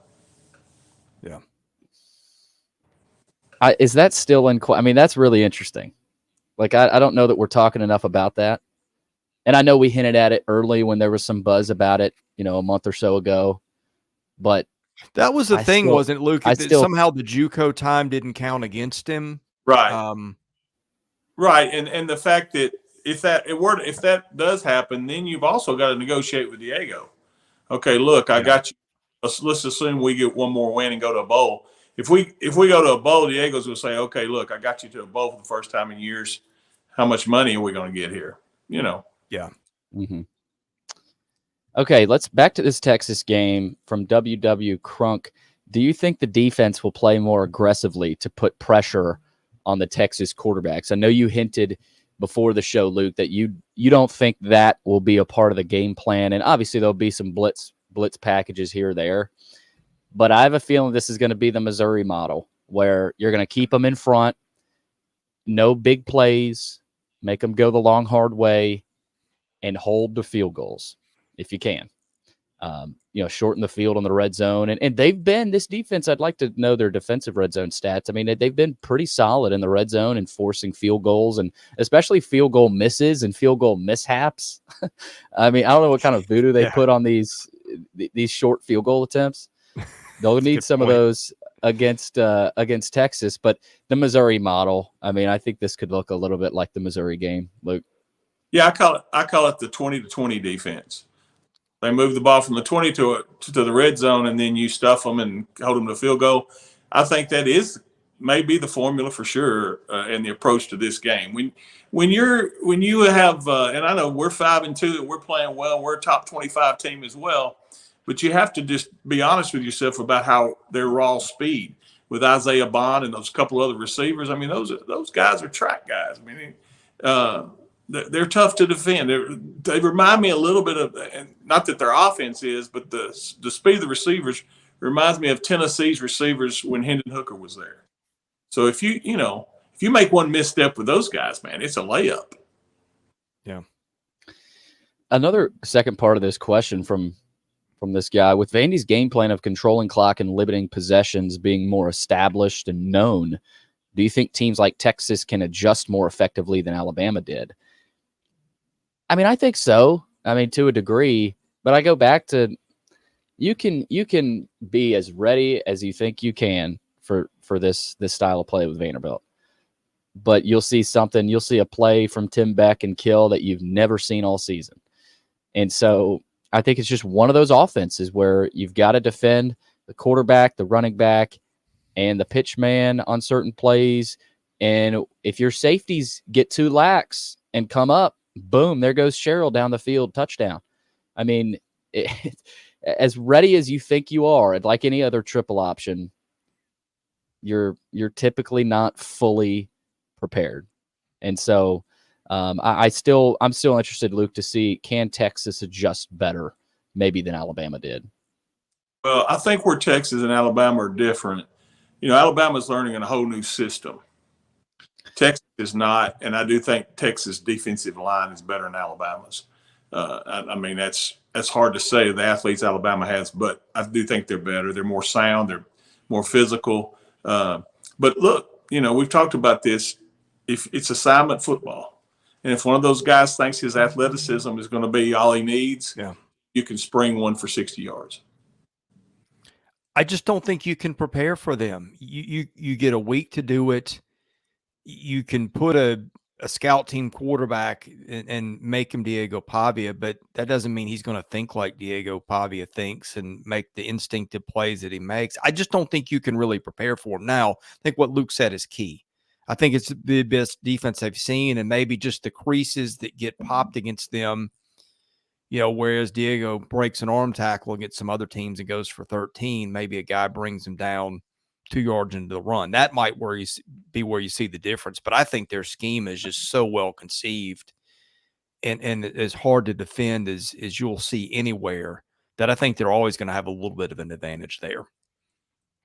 Yeah. Is that still in? I mean, that's really interesting. Like, I don't know that we're talking enough about that. And I know we hinted at it early when there was some buzz about it, a month or so ago. But that was the thing, wasn't it, Luke? Somehow the JUCO time didn't count against him. Right. Right. And the fact that if that does happen, then you've also got to negotiate with Diego. Okay, look, I got you. Let's assume we get one more win and go to a bowl. If we go to a bowl, Diego's going to say, okay, look, I got you to a bowl for the first time in years. How much money are we going to get here? Yeah. Mm-hmm. Okay, let's back to this Texas game from WW Crunk. Do you think the defense will play more aggressively to put pressure on the Texas quarterbacks? I know you hinted before the show, Luke, that you don't think that will be a part of the game plan, and obviously there'll be some blitz packages here or there. But I have a feeling this is going to be the Missouri model, where you're going to keep them in front, no big plays, make them go the long, hard way, and hold the field goals if you can. Shorten the field on the red zone. And they've been, this defense, I'd like to know their defensive red zone stats. I mean, they've been pretty solid in the red zone and forcing field goals, and especially field goal misses and field goal mishaps. I mean, I don't know what kind of voodoo they put on these short field goal attempts. They'll need some of those against Texas, but the Missouri model, I mean, I think this could look a little bit like the Missouri game, Luke. Yeah, I call it the 20-20 defense. They move the ball from the 20 to the red zone, and then you stuff them and hold them to field goal. I think that may be the formula for sure, and the approach to this game. When you have, and I know we're 5-2 and we're playing well, we're a top 25 team as well, but you have to just be honest with yourself about how their raw speed with Isaiah Bond and those couple other receivers. I mean, those guys are track guys. I mean, they're tough to defend. They remind me a little bit of, and not that their offense is, but the speed of the receivers reminds me of Tennessee's receivers when Hendon Hooker was there. So if you make one misstep with those guys, man, it's a layup. Yeah. Another second part of this question from this guy, with Vandy's game plan of controlling clock and limiting possessions being more established and known, do you think teams like Texas can adjust more effectively than Alabama did? I mean, I think so. I mean, to a degree, but I go back to you can be as ready as you think you can for this style of play with Vanderbilt. But you'll see a play from Tim Beck and Kill that you've never seen all season. And so I think it's just one of those offenses where you've got to defend the quarterback, the running back, and the pitch man on certain plays. And if your safeties get too lax and come up, boom, there goes Sherrill down the field, touchdown. I mean, as ready as you think you are, like any other triple option, you're typically not fully prepared. And so I'm still interested, Luke, to see, can Texas adjust better maybe than Alabama did? Well, I think where Texas and Alabama are different, Alabama's learning a whole new system. Texas is not, and I do think Texas' defensive line is better than Alabama's. I mean, that's hard to say, the athletes Alabama has, but I do think they're better. They're more sound. They're more physical. But look, we've talked about this. If it's assignment football, and if one of those guys thinks his athleticism is going to be all he needs, you can spring one for 60 yards. I just don't think you can prepare for them. You get a week to do it. You can put a scout team quarterback and make him Diego Pavia, but that doesn't mean he's going to think like Diego Pavia thinks and make the instinctive plays that he makes. I just don't think you can really prepare for him. Now, I think what Luke said is key. I think it's the best defense I've seen, and maybe just the creases that get popped against them, whereas Diego breaks an arm tackle against some other teams and goes for 13, maybe a guy brings him down 2 yards into the run. That might be where you see the difference. But I think their scheme is just so well conceived. and as hard to defend as you'll see anywhere, that I think they're always going to have a little bit of an advantage there.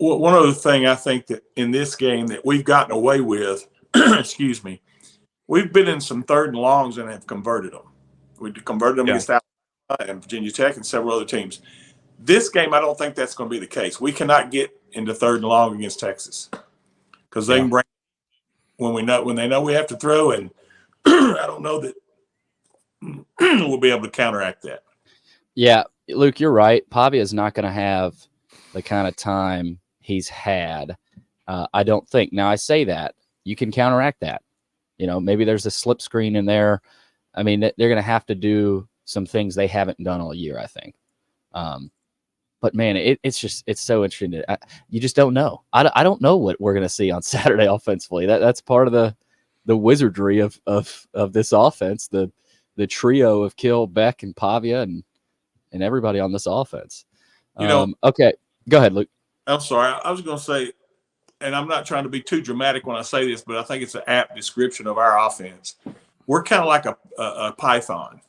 Well, one other thing I think that in this game that we've gotten away with, excuse me, we've been in some 3rd and longs and have converted them. We converted them against Alabama and Virginia Tech and several other teams. This game, I don't think that's going to be the case. We cannot get into 3rd and long against Texas because they can bring when they know we have to throw, and I don't know that we'll be able to counteract that. Yeah, Luke, you're right. Pavia is not going to have the kind of time he's had. I don't think. Now, I say that. You can counteract that. Maybe there's a slip screen in there. I mean, they're going to have to do some things they haven't done all year, I think. But, man, it's so interesting. You just don't know. I don't know what we're going to see on Saturday offensively. That's part of the wizardry of this offense, the trio of Kill, Beck, and Pavia and everybody on this offense. Okay, go ahead, Luke. I'm sorry. I was going to say, and I'm not trying to be too dramatic when I say this, but I think it's an apt description of our offense. We're kind of like a python.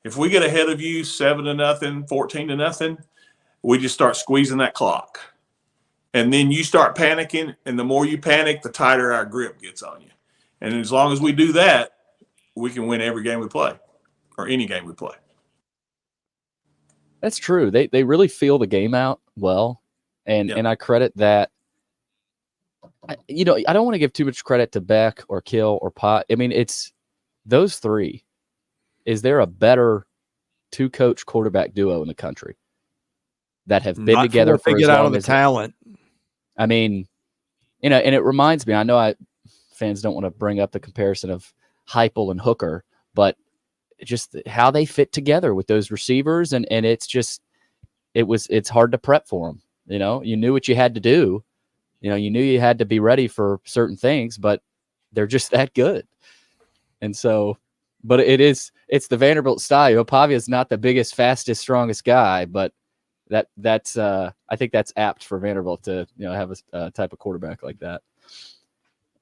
If we get ahead of you 7-0, 14-0, we just start squeezing that clock. And then you start panicking, and the more you panic, the tighter our grip gets on you. And as long as we do that, we can win every game we play or any game we play. That's true. They really feel the game out well. And I credit that. I don't want to give too much credit to Beck or Kill or Pot. I mean, it's those three. Is there a better 2-coach quarterback duo in the country that have been together for as long as talent? I mean, and it reminds me. I know fans don't want to bring up the comparison of Heupel and Hooker, but just how they fit together with those receivers, and it's hard to prep for them. You knew what you had to do. You knew you had to be ready for certain things, but they're just that good. And so, but it's the Vanderbilt style. Pavia is not the biggest, fastest, strongest guy, but that's I think that's apt for Vanderbilt to have a type of quarterback like that.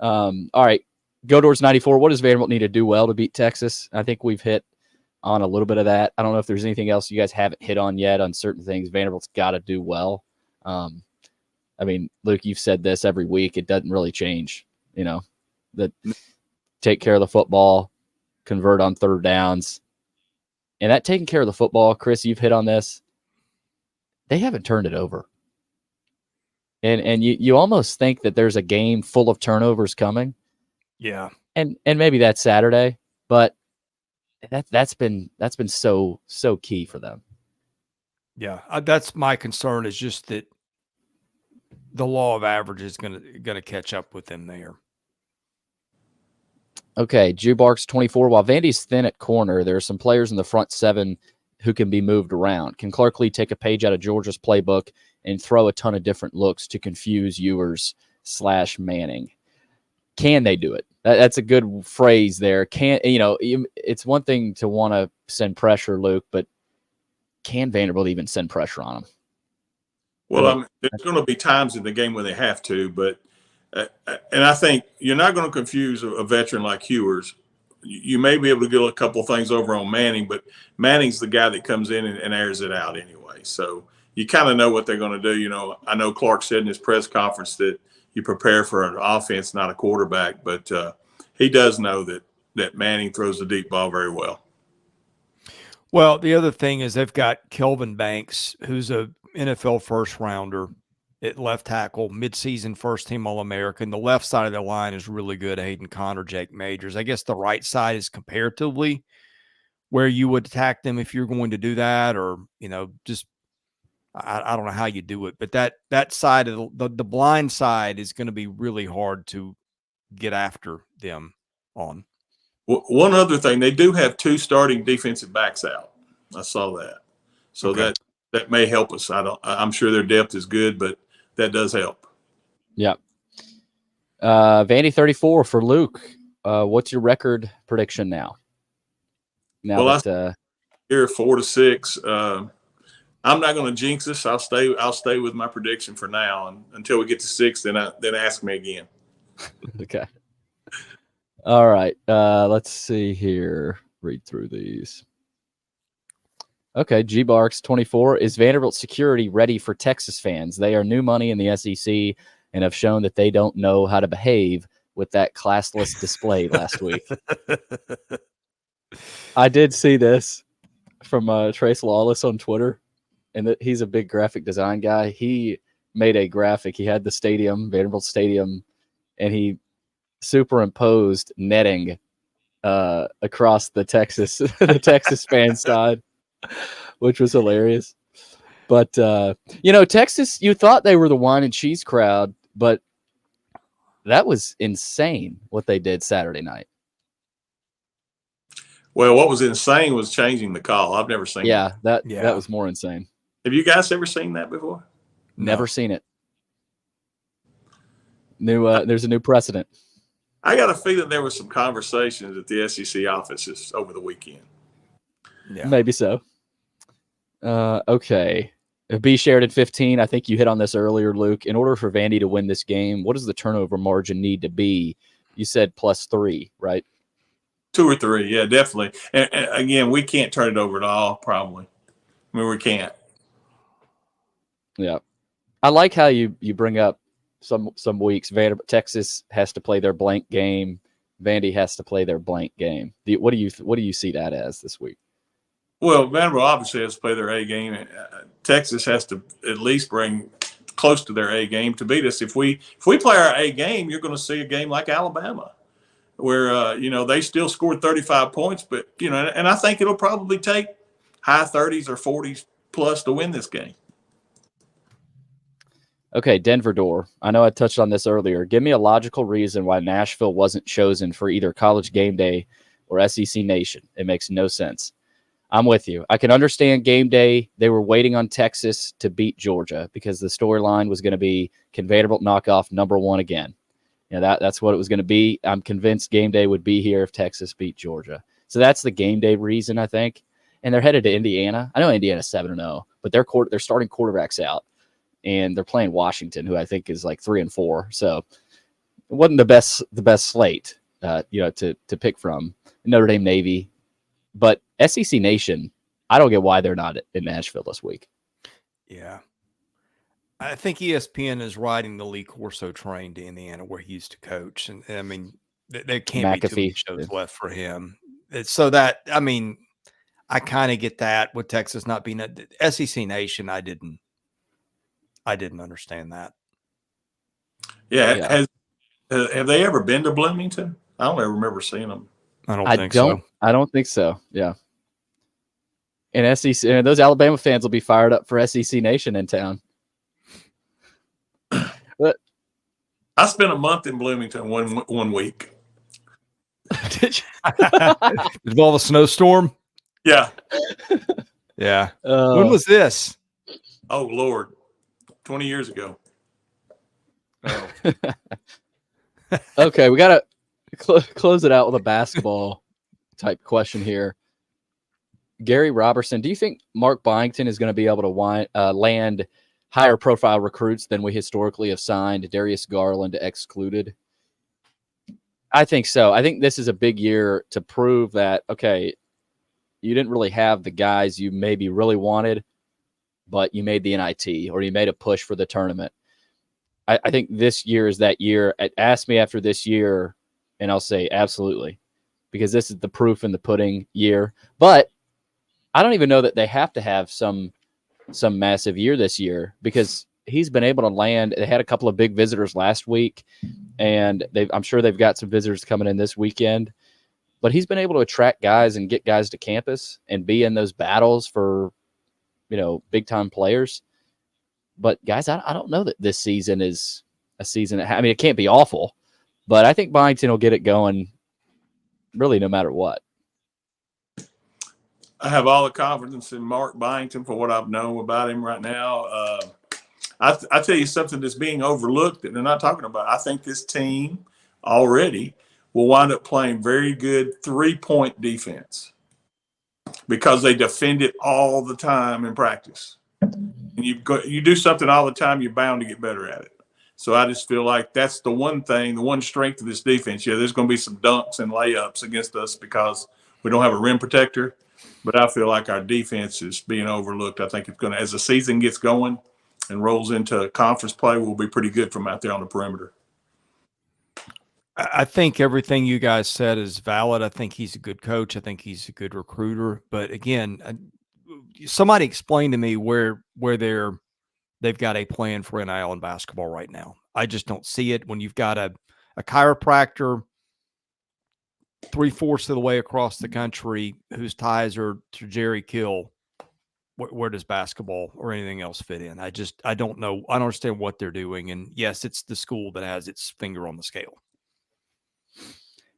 All right, Godor's 94. What does Vanderbilt need to do well to beat Texas? I think we've hit on a little bit of that. I don't know if there's anything else you guys haven't hit on yet on certain things Vanderbilt's got to do well. I mean, Luke, you've said this every week. It doesn't really change, that take care of the football, convert on 3rd downs. And that taking care of the football, Chris, you've hit on this. They haven't turned it over. And you almost think that there's a game full of turnovers coming. Yeah. And maybe that's Saturday, but that's been so key for them. Yeah. That's my concern, is just that the law of average is going to catch up with them there. Okay, Jubarks 24. While Vandy's thin at corner, there are some players in the front 7 who can be moved around. Can Clark Lee take a page out of Georgia's playbook and throw a ton of different looks to confuse Ewers/Manning? Can they do it? That's a good phrase there. It's one thing to want to send pressure, Luke, but can Vanderbilt even send pressure on them? Well, there's going to be times in the game where they have to, but and I think you're not going to confuse a veteran like Ewers. You may be able to get a couple of things over on Manning, but Manning's the guy that comes in and airs it out anyway. So you kind of know what they're going to do. I know Clark said in his press conference that you prepare for an offense, not a quarterback, but he does know that Manning throws the deep ball very well. Well, the other thing is they've got Kelvin Banks, who's a NFL first rounder at left tackle, midseason first team All-American. The left side of their line is really good. Hayden Connor, Jake Majors. I guess the right side is comparatively where you would attack them if you're going to do that, or, just I don't know how you do it, but that side of the blind side is going to be really hard to get after them on. Well, one other thing, they do have 2 starting defensive backs out. I saw that. So okay. That may help us. I'm sure their depth is good, but that does help. Yeah. Vandy 34 for Luke. What's your record prediction now? Well, here 4-6. I'm not going to jinx us. I'll stay with my prediction for now, and until we get to 6, then ask me again. Okay. All right. Let's see here. read through these. Okay, G-Barks 24. Is Vanderbilt security ready for Texas fans? They are new money in the SEC and have shown that they don't know how to behave with that classless display last week. I did see this from Trace Lawless on Twitter, and he's a big graphic design guy. He made a graphic. He had the stadium, Vanderbilt Stadium, and he superimposed netting across the Texas fan side, which was hilarious. But Texas, you thought they were the wine and cheese crowd, but that was insane what they did Saturday night. Well, what was insane was changing the call. I've never seen that was more insane. Have you guys ever seen that before? Never seen it. There's a new precedent. I got a feeling there was some conversations at the SEC offices over the weekend. Yeah. Maybe so. Okay. B shared at 15. I think you hit on this earlier, Luke. In order for Vandy to win this game, what does the turnover margin need to be? You said +3, right? 2 or 3, yeah, definitely. And again, we can't turn it over at all, probably. I mean, we can't. Yeah. I like how you bring up some weeks Texas has to play their blank game. Vandy has to play their blank game. What do you see that as this week? Well, Vanderbilt obviously has to play their A game. Texas has to at least bring close to their A game to beat us. If we play our A game, you're going to see a game like Alabama, where they still scored 35 points, but and I think it'll probably take high 30s or 40s plus to win this game. Okay, Denver Door. I know I touched on this earlier. Give me a logical reason why Nashville wasn't chosen for either College Game Day or SEC Nation. It makes no sense. I'm with you. I can understand Game Day. They were waiting on Texas to beat Georgia because the storyline was going to be, can Vanderbilt knock off number 1 again? That's what it was going to be. I'm convinced Game Day would be here if Texas beat Georgia. So that's the Game Day reason, I think. And they're headed to Indiana. I know Indiana's 7-0, but their starting quarterback's out. And they're playing Washington, who I think is like 3-4. So it wasn't the best slate, to pick from. Notre Dame, Navy, but SEC Nation. I don't get why they're not in Nashville this week. Yeah, I think ESPN is riding the Lee Corso train to Indiana, where he used to coach, and I mean, there can't be too many shows left for him. So that I kind of get that with Texas not being a SEC Nation. I didn't understand that. Yeah. Have they ever been to Bloomington? I don't ever remember seeing them. I don't think so. I don't think so. Yeah. And SEC, and those Alabama fans will be fired up for SEC Nation in town. But I spent a month in Bloomington one week. Did you? Involve a snowstorm? Yeah. Yeah. When was this? Oh, Lord. 20 years ago. Oh. Okay, we got to close it out with a basketball type question here. Gary Robertson, do you think Mark Byington is going to be able to land higher profile recruits than we historically have signed, Darius Garland excluded? I think so. I think this is a big year to prove that, okay, you didn't really have the guys you maybe really wanted, but you made the NIT or you made a push for the tournament. I think this year is that year. Ask me after this year, and I'll say absolutely, because this is the proof in the pudding year. But I don't even know that they have to have some massive year this year, because he's been able to land. They had a couple of big visitors last week, and I'm sure they've got some visitors coming in this weekend. But he's been able to attract guys and get guys to campus and be in those battles for, big time players. But guys, I don't know that this season is a season. It can't be awful, but I think Byington will get it going really no matter what. I have all the confidence in Mark Byington for what I've known about him right now. I tell you something that's being overlooked that they're not talking about. I think this team already will wind up playing very good 3-point defense because they defend it all the time in practice. And you do something all the time, you're bound to get better at it. So I just feel like that's the one strength of this defense. Yeah, there's going to be some dunks and layups against us because We don't have a rim protector, but I feel like our defense is being overlooked. I think it's going to, as the season gets going and rolls into conference play, we'll be pretty good from out there on the perimeter. I think everything you guys said is valid. I think he's a good coach. I think he's a good recruiter. But again, somebody explain to me where they've got a plan for NIL and basketball right now. I just don't see it. When you've got a chiropractor 3/4 of the way across the country whose ties are to Jerry Kill, where does basketball or anything else fit in? I don't know. I don't understand what they're doing. And yes, it's the school that has its finger on the scale.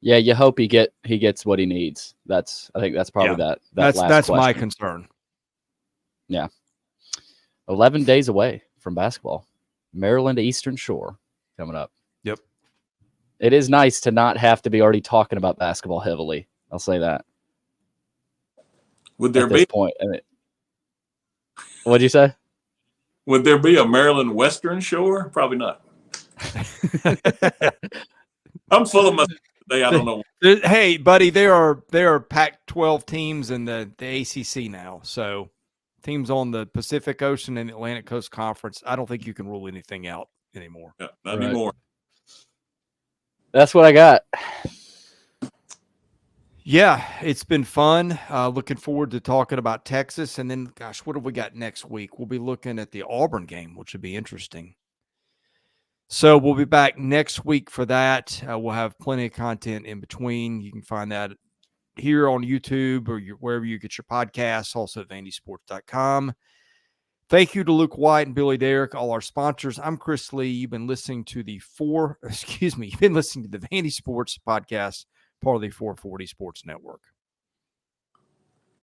Yeah, you hope he gets what he needs. I think that's probably that's my concern. Yeah. 11 days away from basketball. Maryland Eastern Shore coming up. Yep. It is nice to not have to be already talking about basketball heavily. I'll say that. Would there at be this point? What'd you say? Would there be a Maryland Western Shore? Probably not. I'm full of myself today. I don't know. Hey, buddy, there are Pac-12 teams in the ACC now. So teams on the Pacific Ocean and Atlantic Coast Conference. I don't think you can rule anything out anymore. Yeah, not anymore. That's what I got. Yeah, it's been fun. Looking forward to talking about Texas. And then, gosh, what have we got next week? We'll be looking at the Auburn game, which would be interesting. So we'll be back next week for that. We'll have plenty of content in between. You can find that here on YouTube or wherever you get your podcasts, also at vandysports.com. Thank you to Luke Wyatt and Billy Derrick, all our sponsors. I'm Chris Lee. You've been listening to the Vandy Sports Podcast, part of the 440 Sports Network.